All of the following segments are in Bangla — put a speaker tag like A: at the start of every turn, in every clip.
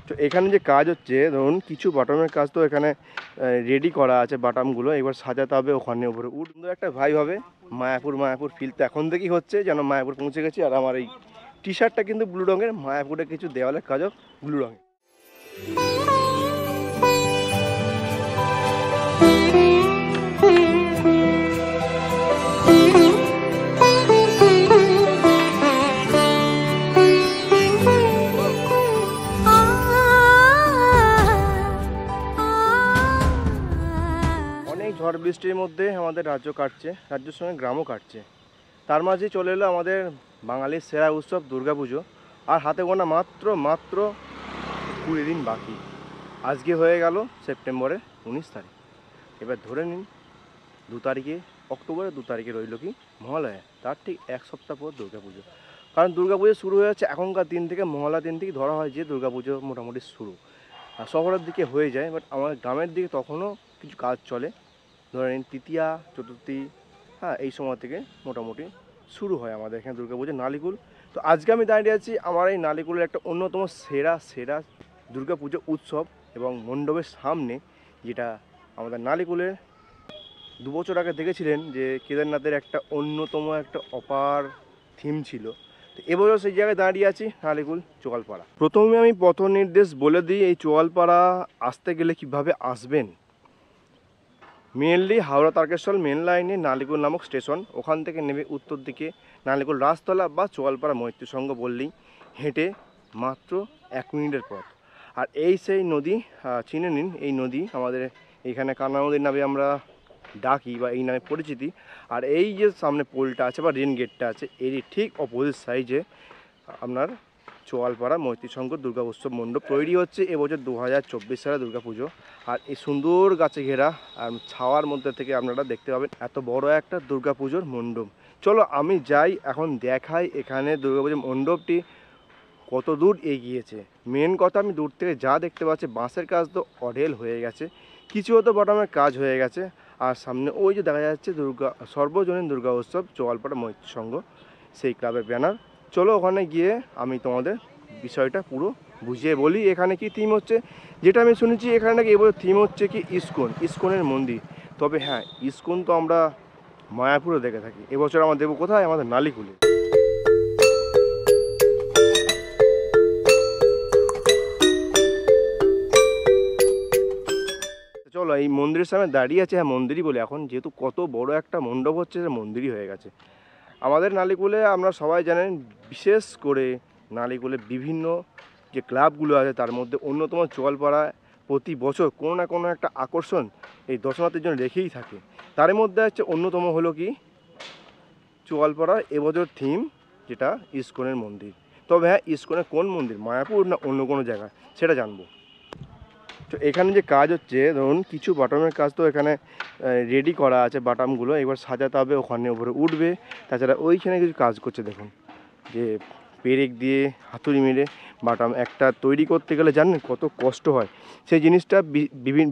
A: তো এখানে যে কাজ হচ্ছে, ধরুন কিছু বাটামের কাজ তো এখানে রেডি করা আছে, বাটামগুলো এবার সাজাতে হবে ওখানে উপরে উঠ। সুন্দর একটা ভাই হবে মায়াপুর মায়াপুর ফিল তো এখন থেকেই হচ্ছে, যেন মায়াপুর পৌঁছে গেছি। আর আমার এই টি শার্টটা কিন্তু ব্লু রঙের, মায়াপুরে কিছু দেওয়ালের কাজও ব্লু রঙের। অনেক ঝড় বৃষ্টির মধ্যে আমাদের রাজ্য কাটছে, রাজ্যের সঙ্গে গ্রামও কাটছে। তার মাঝে চলে এলো আমাদের বাঙালির সেরা উৎসব দুর্গাপুজো। আর হাতে গোনা মাত্র মাত্র 20 দিন বাকি। আজকে হয়ে গেল সেপ্টেম্বরের 19 তারিখ। এবার ধরে নিন 2 তারিখে, অক্টোবরের 2 তারিখে রইল কি মহালয়া, তার ঠিক এক সপ্তাহ পর দুর্গাপুজো। কারণ দুর্গাপুজো শুরু হয়ে যাচ্ছে এখনকার দিন থেকে, মহালয়া দিন থেকে ধরা হয় যে দুর্গাপুজো মোটামুটি শুরু। আর শহরের দিকে হয়ে যায়, বাট আমাদের গ্রামের দিকে তখনও কিছু কাজ চলে। ধরে নিন তৃতীয়া চতুর্থী, হ্যাঁ এই সময় থেকে মোটামুটি শুরু হয় আমাদের এখানে দুর্গাপুজো নালিকুল। তো আজকে আমি দাঁড়িয়ে আছি আমার এই নালিকুলের একটা অন্যতম সেরা সেরা দুর্গাপুজো উৎসব এবং মণ্ডপের সামনে, যেটা আমাদের নালিকুলের 2 বছর আগে দেখেছিলেন যে কেদারনাথের একটা অন্যতম একটা অপার থিম ছিল। তো এবছর সেই জায়গায় দাঁড়িয়ে আছি, নালিকুল চোয়ালপাড়া। প্রথমে আমি পথ নির্দেশ বলে দিই, এই চোয়ালপাড়া আসতে গেলে কিভাবে আসবেন। মেনলি হাওড়া তারকেশ্বর মেন লাইনে নালিকুল নামক স্টেশন, ওখান থেকে নেমে উত্তর দিকে নালিকুল রাজতলা বা চোয়ালপাড়া মৈত্রী সংঘ বললেই হেঁটে মাত্র 1 মিনিটের পথ। আর এই সেই নদী, চিনে নিন এই নদী আমাদের এখানে কান্না নদীর নামে আমরা ডাকি বা এই নামে পরিচিতি। আর এই যে সামনে পোলটা আছে বা রেন গেটটা আছে, এরই ঠিক অপোজিট সাইডে আপনার চোয়ালপাড়া মৈত্রী সংঘ দুর্গা উৎসব মণ্ডপ তৈরি হচ্ছে এবছর 2024 সালে দুর্গাপুজো। আর এই সুন্দর গাছে ঘেরা আর ছাওয়ার মধ্যে থেকে আপনারা দেখতে পাবেন এত বড় একটা দুর্গাপুজোর মণ্ডপ। চলো আমি যাই এখন দেখাই এখানে দুর্গাপুজোর মণ্ডপটি কত দূর এগিয়েছে। মেন কথা আমি দূর থেকে যা দেখতে পাচ্ছি, বাঁশের কাজ তো অঢেল হয়ে গেছে, কিছু হয়তো বটমের কাজ হয়ে গেছে। আর সামনে ওই যে দেখা যাচ্ছে সর্বজনীন দুর্গা উৎসব চোয়ালপাড়া মৈত্রী সংঘ, সেই ক্লাবের ব্যানার। চলো ওখানে গিয়ে আমি তোমাদের বিষয়টা পুরো বুঝিয়ে বলি এখানে কি থিম হচ্ছে। যেটা আমি শুনেছি এখানে নাকি এবছর থিম হচ্ছে কি ইস্কনের মন্দির। তবে হ্যাঁ, ইস্কন তো আমরা মায়াপুরে দেখে থাকি, এবছর আমরা দেবো কোথায়, আমাদের নালিকুলে। চলো এই মন্দিরের সামনে দাঁড়িয়ে আছে, হ্যাঁ মন্দিরই বলে এখন, যেহেতু কত বড় একটা মণ্ডপ হচ্ছে, সে মন্দিরই হয়ে গেছে। আমাদের নালিকুলে আমরা সবাই জানেন, বিশেষ করে নালিকুলে বিভিন্ন যে ক্লাবগুলো আছে তার মধ্যে অন্যতম চোয়ালপাড়ায় প্রতি বছর কোনো না কোনো একটা আকর্ষণ এই দর্শনার্থীর জন্য রেখেই থাকে। তার মধ্যে হচ্ছে অন্যতম হলো কি চোয়ালপাড়ার এবছর থিম, যেটা ইস্কনের মন্দির। তবে হ্যাঁ, ইস্কনের কোন মন্দির, মায়াপুর না অন্য কোনো জায়গা, সেটা জানবো। তো এখানে যে কাজ হচ্ছে, ধরুন কিছু বাটামের কাজ তো এখানে রেডি করা আছে, বাটামগুলো এবার সাজাতে হবে, ওখানে উপরে উঠবে। তাছাড়া ওইখানে কিছু কাজ করছে দেখুন, যে পেরেক দিয়ে হাতুড়ি মেরে বাটাম একটা তৈরি করতে গেলে জানেন কত কষ্ট হয়। সেই জিনিসটা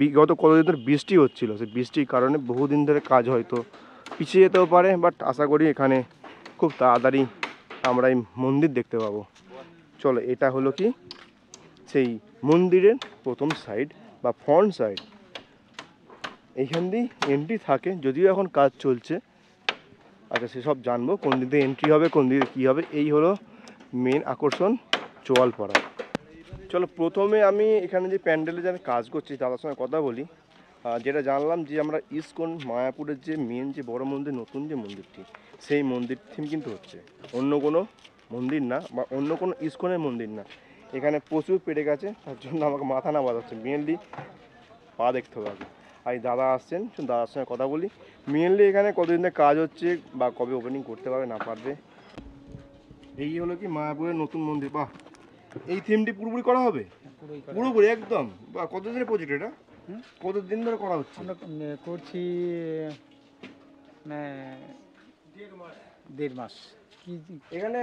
A: বিগত কতদিন ধরে বৃষ্টি হচ্ছিল, সেই বৃষ্টির কারণে বহুদিন ধরে কাজ হয়তো পিছিয়ে যেতেও পারে, বাট আশা করি এখানে খুব তাড়াতাড়ি আমরা এই মন্দির দেখতে পাবো। চলো এটা হলো কি সেই মন্দিরের প্রথম সাইড বা ফ্রন্ট সাইড। এইখান দিয়েই এন্ট্রি থাকে, যদিও এখন কাজ চলছে। আচ্ছা সেসব জানবো, কোন দিকে এন্ট্রি হবে, কোন দিকে কী হবে। এই হলো মেন আকর্ষণ চোয়ালপাড়া। চলো প্রথমে আমি এখানে যে প্যান্ডেলে যারা কাজ করছি তাদের সঙ্গে কথা বলি। যেটা জানলাম যে আমরা ইস্কন মায়াপুরের যে মেন যে বড় মন্দির, নতুন যে মন্দিরটি, সেই মন্দির থিম কিন্তু হচ্ছে, অন্য কোনো মন্দির না বা অন্য কোনো ইস্কনের মন্দির না। এখানে প্রচুর পেরে গেছে, তার জন্য আমাকে মাথা না বাঁধাচ্ছে, মেনলি পা দেখতে হবে আগে। আর এই দাদা আসছেন, দাদার সঙ্গে কথা বলি। মেনলি এখানে কতদিন ধরে কাজ হচ্ছে বা কবে ওপেনিং করতে পারবে না পারবে। এই হলো কি মায়াপুরের নতুন মন্দির। বাহ, এই থিমটি পুরোপুরি করা হবে, পুরোপুরি একদম। বা কতদিনের প্রজেক্ট এটা, কতদিন ধরে করা হচ্ছে?
B: আমরা করছি মানে 1.5 মাস।
A: এখানে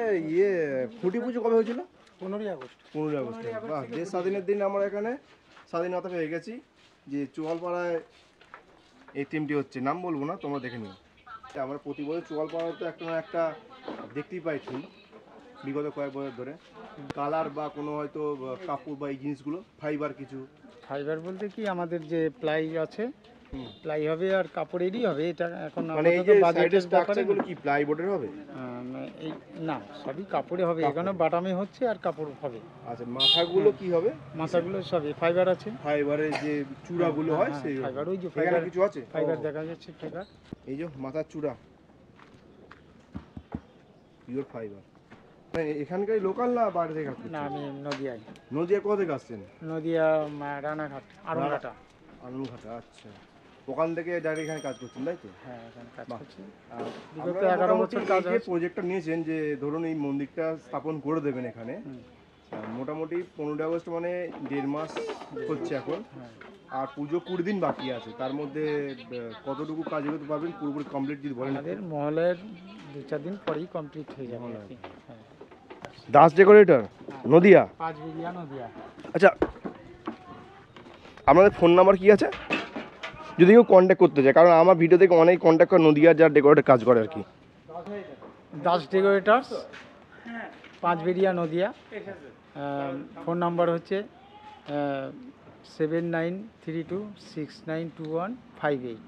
A: খুঁটি পুজো কবে হয়েছিল?
B: 15ই আগস্ট।
A: 15ই আগস্ট। বাহ, দেশ স্বাধীনের দিন আমরা এখানে স্বাধীনতা পেয়ে গেছি। যে চোয়ালপাড়ায় এই থিমটি হচ্ছে, নাম বলবো না, তোমরা দেখে নিও। আমরা প্রতি বছর চোয়ালপাড়ায় তো একটা না একটা দেখতেই পাই থিম। বিগত কয়েক বছর ধরে? কালার বা কোনো হয়তো কাপড় বা এই জিনিসগুলো ফাইবার কিছু?
B: ফাইবার বলতে কি আমাদের যে প্লাই আছে, প্লাই হবে আর কাপড়েরই হবে। এটা এখন
A: মানে এই যে সাইডের স্ট্রাকচারগুলো কি প্লাইবোর্ডের হবে?
B: এই না, সবই কাপড়ে হবে। এখানে বাটামে হচ্ছে আর কাপড় হবে।
A: আচ্ছা, মাথাগুলো কি হবে?
B: মাথাগুলো সবই ফাইবার আছে।
A: ফাইবারের যে চূড়াগুলো হয় সেই
B: ফাইবার, ওই যে
A: এখানে
B: ফাইবার
A: কিছু আছে?
B: ফাইবার দেখা যাচ্ছে, ফাইবার।
A: এই যে মাথার চূড়া পিওর ফাইবার। এখানকার লোকাল না বাইরে থেকে আসছে?
B: না, আমি নদিয়ায়।
A: নদিয়া কোথা থেকে আসছেন?
B: নদিয়া রানাঘাট, আরংঘাটা।
A: আনন্দঘাটা, আচ্ছা। ওখান থেকে ডাইরেক্ট এখানে কাজ করছেন তাই তো?
B: হ্যাঁ, এখানে কাজ করছি।
A: আর
B: বিগত
A: আপনারা
B: 11
A: মোটামুটি
B: বছর কাজ
A: এই যে
B: হয়েছে।
A: প্রজেক্টটা নিয়েছেন যে ধরুন এই মন্দিরটা স্থাপন করে দেবেন এখানে, মোটামুটি 15 আগস্ট মানে 1.5 মাস হচ্ছে এখন, আর পুজো 20 দিন বাকি আছে। তার মধ্যে কতটুকু কাজ করতে পারবেন পুরোপুরি কমপ্লিট যদি বলেন?
B: আমাদের মহলের 2-4 দিন পরেই কমপ্লিট হয়ে যাবে আর কি। হ্যাঁ,
A: দাস ডেকোরেটর, নদিয়া।
B: 5 বিঘা নদিয়া।
A: আচ্ছা, আপনাদের ফোন নাম্বার কি আছে যদি কেউ কন্ট্যাক্ট করতে চায়? কারণ আমার ভিডিও থেকে অনেক কন্ট্যাক্ট করে নদিয়ার যারা ডেকোরেটর কাজ করে আর কি।
B: দাস ডেকোরেটার্স, 5 বিঘা নদিয়া। ফোন নাম্বার হচ্ছে 7932692158।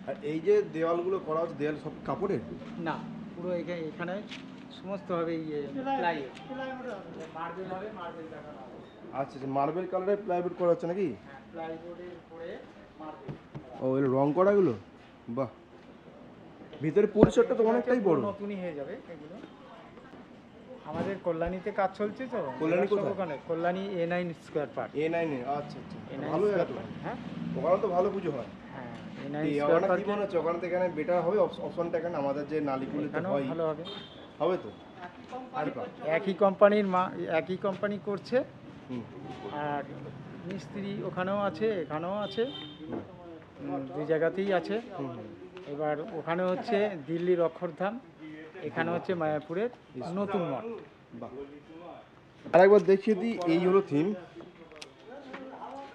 A: আর এই যে দেওয়ালগুলো করা হচ্ছে, দেওয়াল সব কাপড়ের?
B: না, পুরো এখানে সমস্ত হবে প্লাই, মার্বেল হবে, মার্বেল দেখানো হবে।
A: আচ্ছা আচ্ছা, মার্বেল কালারের প্লাইউড করা হচ্ছে নাকি?
B: হ্যাঁ, প্লাইবোর্ডের উপরে মার্বেল।
A: ও, এর রং করাগুলো? বাহ, ভিতরে পরিসরটা তো অনেকটাই বড়।
B: নতুনই হয়ে যাবে এগুলো। আমাদের কল্যাণীতে কাজ চলছে তো।
A: কল্যাণী
B: সব
A: কোথায়?
B: ওখানে Kalyani A9 square part.
A: A9 এ? আচ্ছা আচ্ছা,
B: A9
A: ভালো জায়গা তো।
B: হ্যাঁ
A: ওখানে তো ভালো পুজো হয়।
B: হ্যাঁ, A9
A: এই
B: স্কয়ার
A: আমার কি
B: পার্ট।
A: মনে হচ্ছে ওখান থেকে এখানে বেটার হবে অপশনটা? এখানে আমাদের যে নালিকুলিতে
B: এখানেও
A: হয়
B: ভালো হবে।
A: হবে তো?
B: আর একই কোম্পানির একই কোম্পানি করছে।
A: হুম।
B: আর মিস্ত্রি ওখানেও আছে, এখানেও আছে, দুই জায়গাতেই আছে। এবার ওখানে হচ্ছে দিল্লির অক্ষরধাম, এখানে হচ্ছে মায়াপুরের নতুন মঠ।
A: বাহ, আরেকবার দেখিয়ে দিই। এই হলো থিম,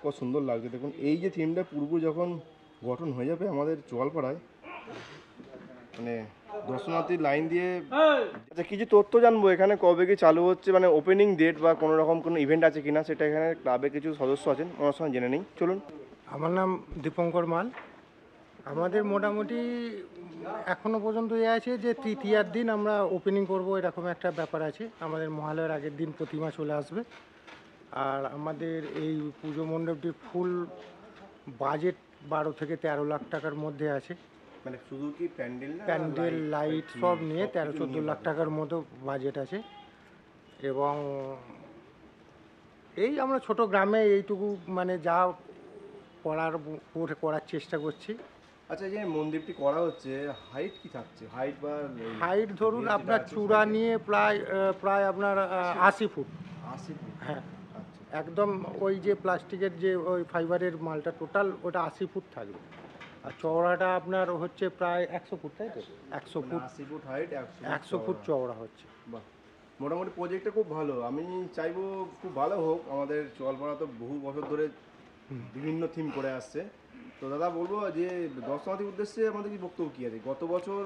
A: কত সুন্দর লাগছে দেখুন। এই যে থিমটা পূর্ব যখন গঠন হয়ে যাবে আমাদের চোয়ালপাড়ায়, মানে দর্শনার্থী লাইন দিয়ে। আচ্ছা, কিছু তথ্য জানবো এখানে কবে কি চালু হচ্ছে, মানে ওপেনিং ডেট বা কোনো রকম কোনো ইভেন্ট আছে কিনা, সেটা এখানে ক্লাবে কিছু সদস্য আছেন ওনার সঙ্গে জেনে নিই, চলুন।
C: আমার নাম দীপঙ্কর মাল। আমাদের মোটামুটি এখনও পর্যন্ত আছে যে তৃতীয়ার দিন আমরা ওপেনিং করব, এরকম একটা ব্যাপার আছে। আমাদের মহালয়ার আগের দিন প্রতিমা চলে আসবে। আর আমাদের এই পুজো মণ্ডপটির ফুল বাজেট 12 থেকে 13 লাখ টাকার মধ্যে আছে।
A: মানে শুধু কি প্যান্ডেল,
C: প্যান্ডেল, লাইট সব নিয়ে 13-14 লাখ টাকার মতো বাজেট আছে। এবং এই আমরা ছোট গ্রামে এইটুকু মানে যা করার চেষ্টা করছি।
A: আচ্ছা, যে মন্দিরটি করা হচ্ছে হাইট কি থাকছে? হাইট বা
C: হাইট ধরুন আপনার চূড়া নিয়ে প্রায় আপনার 80 ফুট।
A: 80 ফুট?
C: হ্যাঁ,
A: আচ্ছা,
C: একদম ওই যে প্লাস্টিকের যে ওই ফাইবারের মালটা টোটাল ওটা 80 ফুট থাকবে। আর চওড়াটা আপনার হচ্ছে প্রায় 100 ফুট, তাই তো? 100 ফুট,
A: 80 ফুট হাইট,
C: 100 ফুট চওড়া হচ্ছে।
A: বাহ, মোটামুটি প্রজেক্টটা খুব ভালো। আমি চাইবো খুব ভালো হোক। আমাদের চোয়ালপাড়া তো বহু বছর ধরে বিভিন্ন থিম করে আসছে। তো দাদা বলবো যে দর্শনার্থীর উদ্দেশ্যে আমাদের কি বক্তব্য কি আছে? গত বছর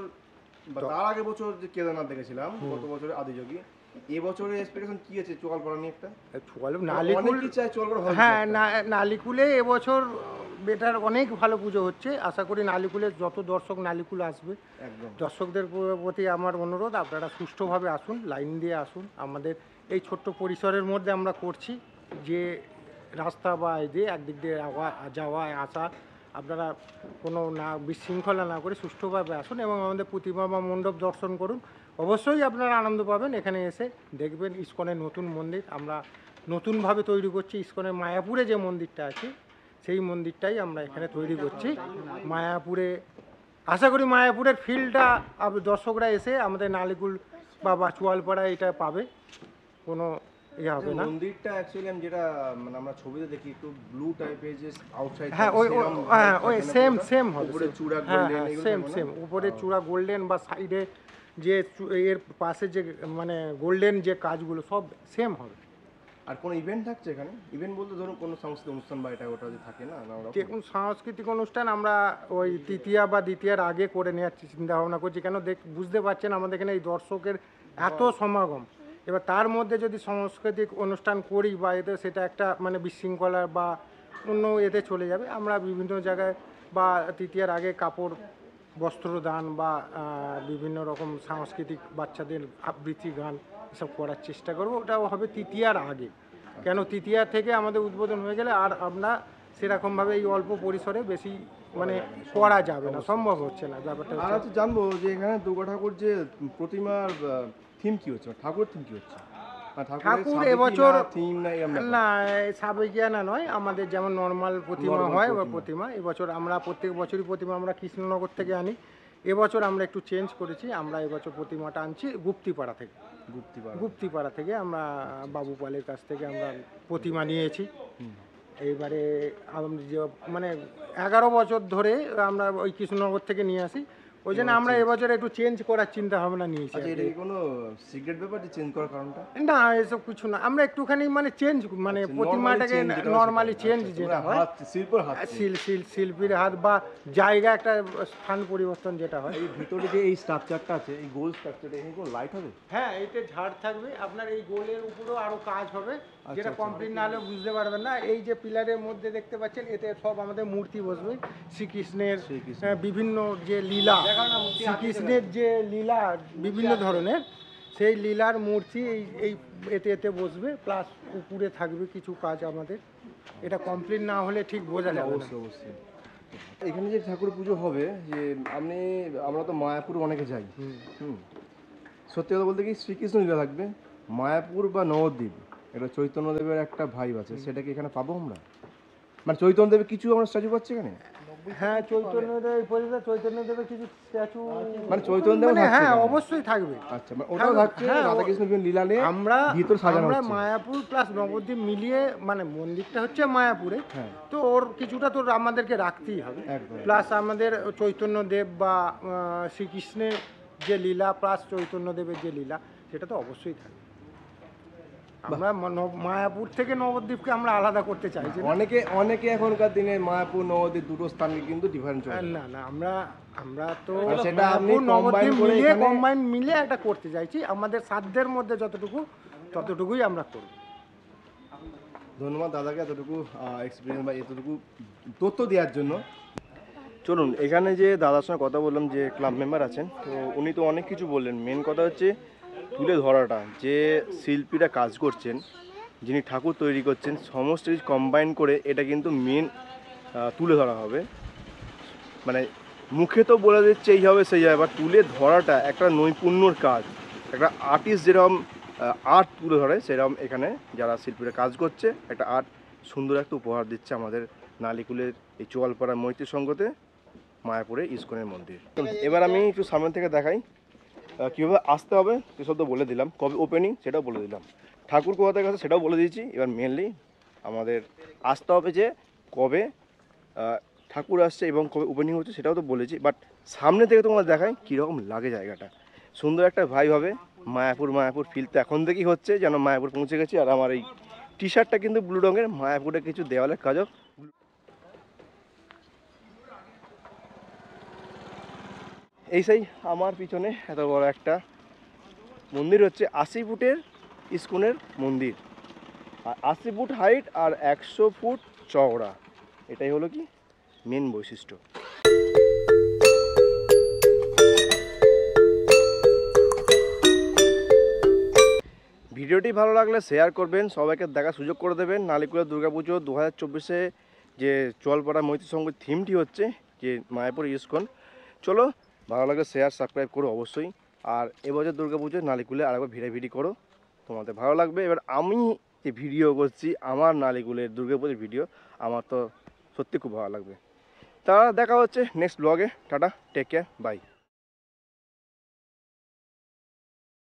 A: বা তার আগের বছর যে কেদারনাথ দেখেছিলাম, গত বছরের আদিযোগী, এবছরের এক্সপেকটেশন কি আছে চোয়ালপাড়া নিয়ে? একটা
C: নালিকুল,
A: অনেক কি চাই চোয়ালপাড়া ভালো
C: হ্যাঁ,
A: একটা।
C: নালিকুলে এবছর বেটার অনেক ভালো পুজো হচ্ছে। আশা করি নালিকুলে যত দর্শক নালিকুল আসবে,
A: একদম
C: দর্শকদের প্রতি আমার অনুরোধ আপনারা সুষ্ঠুভাবে আসুন, লাইন দিয়ে আসুন। আমাদের এই ছোট্ট পরিসরের মধ্যে আমরা করছি যে রাস্তা বা এই যে একদিক দিয়ে যাওয়া আসা, আপনারা কোনো না বিশৃঙ্খলা না করে সুষ্ঠুভাবে আসুন এবং আমাদের প্রতিমা বা মণ্ডপ দর্শন করুন। অবশ্যই আপনারা আনন্দ পাবেন। এখানে এসে দেখবেন ইসকনের নতুন মন্দির আমরা নতুনভাবে তৈরি করছি। ইসকনের মায়াপুরে যে মন্দিরটা আছে সেই মন্দিরটাই আমরা এখানে তৈরি করছি। মায়াপুরে আশা করি মায়াপুরের ফিল্ডটা দর্শকরা এসে আমাদের নালিকুল বা চুয়ালপাড়া এটা পাবে, কোনো ইয়ে হবে না।
A: মন্দিরটা অ্যাকচুয়ালি আমি যেটা মানে আমরা ছবিতে দেখি একটু ব্লু টাইপের যে আউটসাইড,
C: হ্যাঁ, ওই সেম হবে।
A: উপরে চূড়া
C: হ্যাঁ
A: গোল্ডেন,
C: হ্যাঁ,
A: এগুলো
C: সেম
A: থাকবে না?
C: সেম উপরে চূড়া গোল্ডেন বা সাইডে যে এর পাশে যে মানে গোল্ডেন যে কাজগুলো সব সেম হবে।
A: আর কোনো ইভেন্ট থাকছে এখানে? ইভেন্ট বলতে ধরুন কোনো সাংস্কৃতিক অনুষ্ঠান বা এটা ওটা যে থাকে না নানা রকম?
C: দেখুন, সাংস্কৃতিক অনুষ্ঠান আমরা ওই তৃতীয়া বা দ্বিতীয়ার আগে করে নেওয়ার চিন্তা ভাবনা করছি। কেন বুঝতে পারছেন আমাদের এখানে এই দর্শকের এত সমাগম, এবার তার মধ্যে যদি সাংস্কৃতিক অনুষ্ঠান করি বা এতে সেটা একটা মানে বিশৃঙ্খলা বা অন্য এতে চলে যাবে। আমরা বিভিন্ন জায়গায় বা তৃতীয়ার আগে কাপড় বস্ত্রদান বা বিভিন্ন রকম সাংস্কৃতিক বাচ্চাদের আবৃত্তি গান এসব করার চেষ্টা করব। ওটাও হবে তৃতীয়ার আগে, কেন তৃতীয়া থেকে আমাদের উদ্বোধন হয়ে গেলে আর আমরা সেরকমভাবে এই অল্প পরিসরে বেশি মানে করা যাবে না, সম্ভব হচ্ছে না ব্যাপারটা।
A: আর হচ্ছে জানবো যে এখানে দুর্গা ঠাকুর যে প্রতিমার থিম কি হচ্ছে, ঠাকুরের থিম কি হচ্ছে?
C: ঠাকুর এবছর
A: থিম না এরকম ব্যাপার?
C: না সাবেকিয়ানা নয়, আমাদের যেমন নর্মাল প্রতিমা
A: Normal
C: হয় বা
A: প্রতিমা।
C: প্রতিমা, এবছর আমরা প্রত্যেক বছরই প্রতিমা আমরা কৃষ্ণনগর থেকে আনি। এবছর আমরা একটু চেঞ্জ করেছি, আমরা এবছর প্রতিমাটা আনছি গুপ্তিপাড়া থেকে।
A: গুপ্তিপাড়া।
C: গুপ্তিপাড়া থেকে আমরা বাবু পালের কাছ থেকে আমরা প্রতিমা নিয়েছি। এইবারে আমরা যে মানে 11 বছর ধরে আমরা ওই কৃষ্ণনগর থেকে নিয়ে আসি, ওই জন্য আমরা এবছর একটু চেঞ্জ করার চিন্তা ভাবনা নিয়েছি।
A: আচ্ছা, এটা কি কোনো সিক্রেট ব্যাপার যে চেঞ্জ করার কারণটা?
C: না এসব কিছু না, আমরা একটুখানি মানে চেঞ্জ মানে
A: আচ্ছা,
C: প্রতিমাটাকে
A: normally change যেটা হয়
C: নর্মালি
A: সেটা।
C: চেঞ্জ
A: আচ্ছা,
C: যেটা
A: মানে
C: হয়
A: হাত, শিল্পের হাত change।
C: শিল্পীর হাত বা জায়গা একটা স্থান পরিবর্তন যেটা হয়।
A: এই ভিতরে যে এই স্ট্রাকচারটা আছে, এই গোল স্ট্রাকচারটা, এখানে কোনো লাইট হবে?
C: হ্যাঁ, এতে ঝাড় থাকবে, আপনার এই গোলের উপরেও আরো কাজ হবে, যেটা
A: আচ্ছা।
C: কমপ্লিট না হলে বুঝতে পারবেন না। এই যে পিলারের মধ্যে দেখতে পাচ্ছেন, এতে সব আমাদের মূর্তি বসবে শ্রীকৃষ্ণের, বিভিন্ন যে লীলা, শ্রীকৃষ্ণের যে লীলা বিভিন্ন ধরনের, সেই লীলার মূর্তি এই এতে বসবে, প্লাস উপরে থাকবে কিছু কাজ আমাদের। এটা কমপ্লিট না হলে ঠিক বোঝা যাবে না।
A: অবশ্যই। এখানে যে ঠাকুর পুজো হবে, যে আমরা তো মায়াপুর অনেকে যাই। সত্যি কথা বলতে কি, শ্রীকৃষ্ণ লীলা থাকবে, মায়াপুর বা নবদ্বীপ, এটা চৈতন্যদেবের একটা ভাইব আছে, সেটা কি এখানে পাবো আমরা? মানে চৈতন্যদেবের কিছু আমরা স্ট্যাচু পাচ্ছি এখানে?
C: হ্যাঁ, চৈতন্যদেবের কিছু স্ট্যাচু
A: মানে চৈতন্যদেব
C: মানে
A: থাকছে
C: হ্যাঁ
A: এখানে?
C: অবশ্যই থাকবে।
A: আচ্ছা, মানে ওটাও থাকছে,
C: হ্যাঁ,
A: রাধাকৃষ্ণ বিভিন্ন লীলা নিয়ে
C: আমরা
A: ভিতর সাজানো
C: আমরা
A: হচ্ছে।
C: মায়াপুর প্লাস নবদ্বীপ মিলিয়ে, মানে মন্দিরটা হচ্ছে মায়াপুরে,
A: হ্যাঁ।
C: তো ওর কিছুটা তো আমাদেরকে রাখতেই হবে।
A: একদম।
C: প্লাস আমাদের চৈতন্যদেব বা শ্রীকৃষ্ণের যে লীলা প্লাস চৈতন্যদেবের যে লীলা, সেটা তো অবশ্যই থাকবে। আমরা মায়াপুর থেকে নবদ্বীপকে আমরা আলাদা করতে চাইছি না।
A: অনেকে এখনকার দিনে মায়াপুর নবদ্বীপ দুটো স্থানকে কিন্তু ডিফারেন্স করে।
C: না না, আমরা তো
A: আর সেটা আপনি
C: মায়াপুর নবদ্বীপ
A: combine করে
C: মিলিয়ে
A: এখানে-
C: কম্বাইন মিলে একটা করতে চাইছি। আমাদের সাধ্যের মধ্যে ততটুকুই আমরা করব।
A: ধন্যবাদ দাদাকে এতটুকু এক্সপিরিয়েন্স বা এতটুকু তথ্য দেওয়ার জন্য। চলুন, এখানে যে দাদার সঙ্গে কথা বললাম, যে ক্লাব মেম্বার আছেন, তো উনি তো অনেক কিছু বললেন। মেন কথা হচ্ছে তুলে ধরাটা, যে শিল্পীরা কাজ করছেন, যিনি ঠাকুর তৈরি করছেন, সমস্ত কিছু কম্বাইন করে এটা কিন্তু মেন তুলে ধরা হবে। মানে মুখে তো বলে দিচ্ছে এই হবে সেই হবে, বা তুলে ধরাটা একটা নৈপুণ্যর কাজ। একটা আর্টিস্ট যেরকম আর্ট তুলে ধরে, সেরকম এখানে যারা শিল্পীরা কাজ করছে একটা আর্ট সুন্দর একটা উপহার দিচ্ছে আমাদের নালিকুলের এই চোয়ালপাড়া মৈত্রী সংঘতে মায়াপুরে ইস্কনের মন্দির। এবার আমি একটু সামনে থেকে দেখাই কীভাবে আসতে হবে, সেসব তো বলে দিলাম। কবে ওপেনিং সেটাও বলে দিলাম, ঠাকুর কোথায় গেছে সেটাও বলে দিয়েছি। এবার মেনলি আমাদের আসতে হবে যে কবে ঠাকুর আসছে এবং কবে ওপেনিং হচ্ছে সেটাও তো বলেছি। বাট সামনে থেকে তোমার দেখাই কীরকম লাগে জায়গাটা। সুন্দর একটা ভাই হবে, মায়াপুর ফিল তো এখন থেকেই হচ্ছে, যেন মায়াপুর পৌঁছে গেছি। আর আমার এই টি শার্টটা কিন্তু ব্লু রঙের, মায়াপুরে কিছু দেওয়ালের কাজও। এই সেই আমার পিছনে এত বড় একটা মন্দির হচ্ছে 80 ফুটের ইস্কনের মন্দির, আর 80 ফুট হাইট আর 100 ফুট চওড়া। এটাই হলো কি মেন বৈশিষ্ট্য। ভিডিওটি ভালো লাগলে শেয়ার করবেন, সবাইকে দেখার সুযোগ করে দেবেন। নালিকুলা দুর্গাপুজো 2024-এ যে চোয়ালপাড়া মৈত্রী সংঘ থিমটি হচ্ছে যে মায়াপুর ইস্কন। চলো, ভালো লাগলে শেয়ার সাবস্ক্রাইব করো অবশ্যই। আর এবছর দুর্গাপুজোয় নালিকুলে আরেকবার ভিড়ি করো, তোমাদের ভালো লাগবে। এবার আমি যে ভিডিও করছি আমার নালিকুলের দুর্গাপুজোর ভিডিও, আমার তো সত্যি খুব ভালো লাগবে। তা দেখা হচ্ছে নেক্সট ব্লগে। Tata, take care, by.